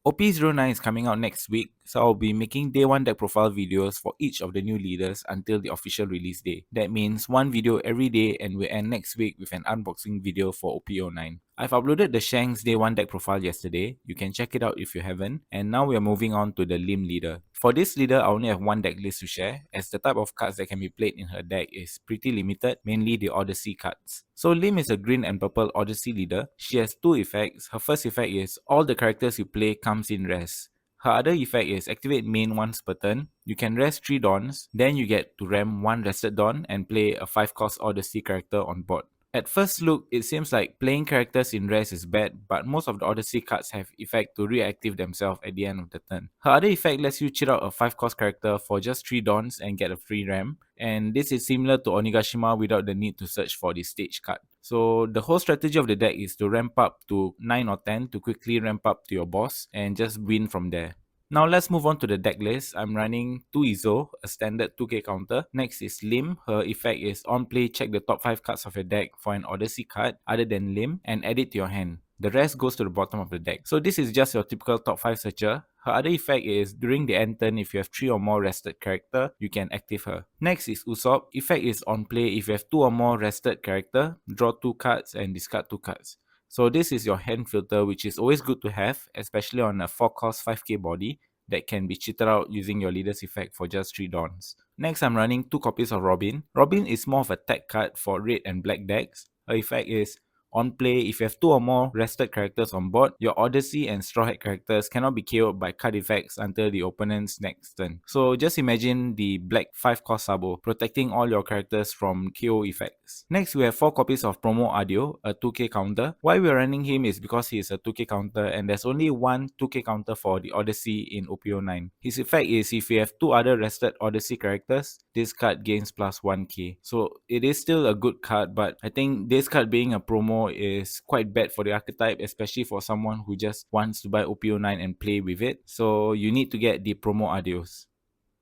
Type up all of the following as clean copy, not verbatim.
OP09 is coming out next week, so I'll be making day 1 deck profile videos for each of the new leaders until the official release day. That means one video every day and we'll end next week with an unboxing video for OP09. I've uploaded the Shanks day 1 deck profile yesterday, you can check it out if you haven't, and now we are moving on to the Lim leader. For this leader, I only have one deck list to share, as the type of cards that can be played in her deck is pretty limited, mainly the Odyssey cards. So Lim is a green and purple Odyssey leader. She has two effects. Her first effect is all the characters you play comes in rest. Her other effect is activate main once per turn. You can rest 3 Dawns, then you get to ram 1 rested Dawn and play a 5-cost Odyssey character on board. At first look, it seems like playing characters in rest is bad, but most of the Odyssey cards have effect to reactive themselves at the end of the turn. Her other effect lets you cheat out a 5-cost character for just 3 Dawns and get a free ram, and this is similar to Onigashima without the need to search for the stage card. So the whole strategy of the deck is to ramp up to 9 or 10 to quickly ramp up to your boss and just win from there. Now let's move on to the deck list. I'm running 2 Izo, a standard 2k counter. Next is Lim. Her effect is on play, check the top 5 cards of your deck for an Odyssey card other than Lim and add it to your hand. The rest goes to the bottom of the deck. So this is just your typical top 5 searcher. Her other effect is during the end turn, if you have 3 or more rested character, you can active her. Next is Usopp. Effect is on play, if you have 2 or more rested character, draw 2 cards and discard 2 cards. So this is your hand filter, which is always good to have, especially on a 4-cost 5k body that can be cheated out using your leader's effect for just 3 Dawns. Next, I'm running 2 copies of Robin. Robin is more of a tech card for red and black decks. Her effect is on play, if you have 2 or more rested characters on board, your Odyssey and Straw Hat characters cannot be KO'd by card effects until the opponent's next turn. So just imagine the black 5-cost Sabo, protecting all your characters from KO effects. Next, we have 4 copies of Promo Audio, a 2k counter. Why we're running him is because he is a 2k counter and there's only one 2k counter for the Odyssey in OP09. His effect is if you have 2 other rested Odyssey characters, this card gains plus 1k. So it is still a good card, but I think this card being a promo is quite bad for the archetype, especially for someone who just wants to buy OP09 and play with it. So you need to get the promo Adios.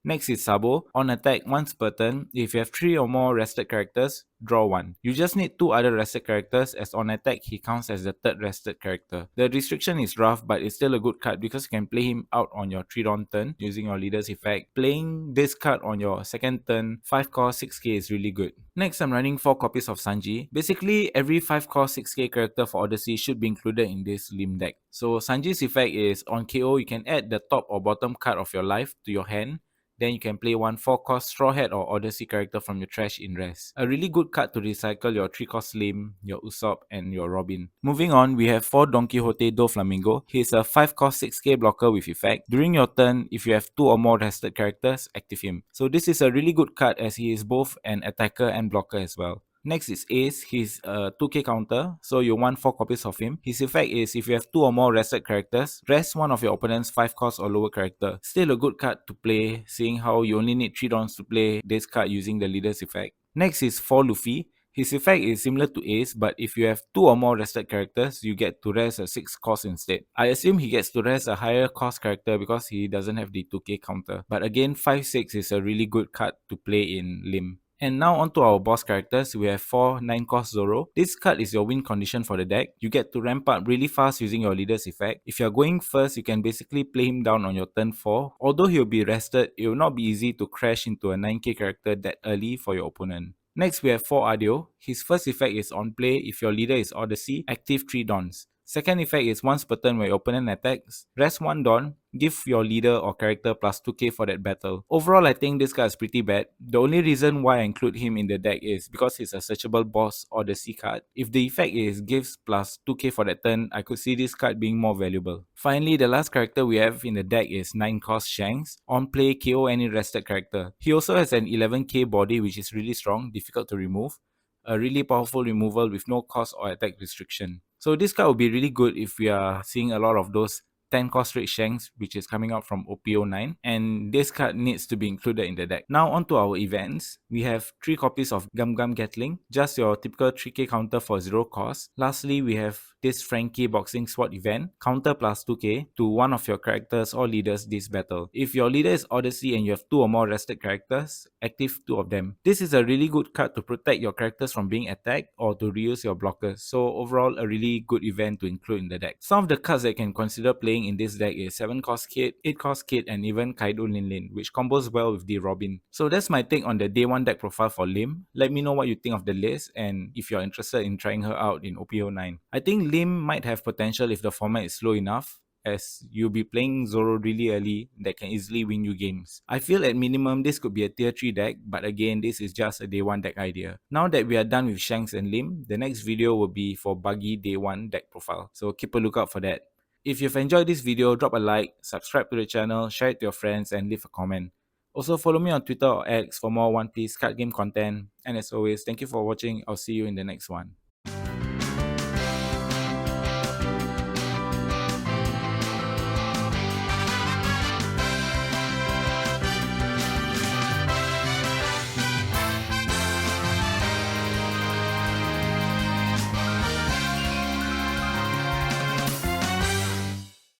Next is Sabo. On attack, once per turn, if you have 3 or more rested characters, draw 1. You just need 2 other rested characters, as on attack he counts as the 3rd rested character. The restriction is rough, but it's still a good card because you can play him out on your 3 Dawn turn using your leader's effect. Playing this card on your second turn, 5 cost 6k is really good. Next, I'm running 4 copies of Sanji. Basically, every 5 cost 6k character for Odyssey should be included in this Lim deck. So Sanji's effect is on KO, you can add the top or bottom card of your life to your hand. Then you can play one 4-cost Straw Hat or Odyssey character from your trash in rest. A really good card to recycle your 3-cost Lim, your Usopp, and your Robin. Moving on, we have 4 Don Quixote Do Flamingo. He's a 5-cost 6k blocker with effect. During your turn, if you have 2 or more rested characters, active him. So this is a really good card as he is both an attacker and blocker as well. Next is Ace. He's a 2k counter, so you want 4 copies of him. His effect is if you have 2 or more rested characters, rest one of your opponent's 5 cost or lower character. Still a good card to play, seeing how you only need 3 Dawns to play this card using the leader's effect. Next is 4 Luffy. His effect is similar to Ace, but if you have 2 or more rested characters, you get to rest a 6 cost instead. I assume he gets to rest a higher cost character because he doesn't have the 2k counter. But again, 5-6 is a really good card to play in Lim. And now onto our boss characters, we have 4 9-cost Zoro. This card is your win condition for the deck. You get to ramp up really fast using your leader's effect. If you're going first, you can basically play him down on your turn 4. Although he'll be rested, it will not be easy to crash into a 9k character that early for your opponent. Next, we have 4 Adio. His first effect is on play if your leader is Odyssey, active 3 Dawns. Second effect is once per turn when your opponent attacks, rest 1 Dawn, give your leader or character plus 2k for that battle. Overall, I think this card is pretty bad. The only reason why I include him in the deck is because he's a searchable boss Odyssey card. If the effect is gives plus 2k for that turn, I could see this card being more valuable. Finally, the last character we have in the deck is 9-cost Shanks. On play, KO any rested character. He also has an 11k body which is really strong, difficult to remove. A really powerful removal with no cost or attack restriction. So this card will be really good if we are seeing a lot of those 10-cost rate Shanks which is coming out from OP09, and this card needs to be included in the deck. Now onto our events. We have 3 copies of Gum Gum Gatling, just your typical 3k counter for 0 cost. Lastly, we have this Frankie Boxing Sword event, counter plus 2k to one of your characters or leaders this battle. If your leader is Odyssey and you have 2 or more rested characters, active 2 of them. This is a really good card to protect your characters from being attacked or to reuse your blockers, so overall a really good event to include in the deck. Some of the cards that you can consider playing in this deck is 7 cost Kit, 8 cost Kit, and even Kaido Lin Lin, which combos well with the Robin. So that's my take on the day 1 deck profile for Lim. Let me know what you think of the list and if you're interested in trying her out in OP09. I think Lim might have potential if the format is slow enough, as you'll be playing Zoro really early that can easily win you games. I feel at minimum this could be a tier 3 deck, but again this is just a day 1 deck idea. Now that we are done with Shanks and Lim, the next video will be for Buggy day 1 deck profile, so keep a lookout for that. If you've enjoyed this video, drop a like, subscribe to the channel, share it to your friends, and leave a comment. Also follow me on Twitter or X for more One Piece card game content, and as always, thank you for watching. I'll see you in the next one.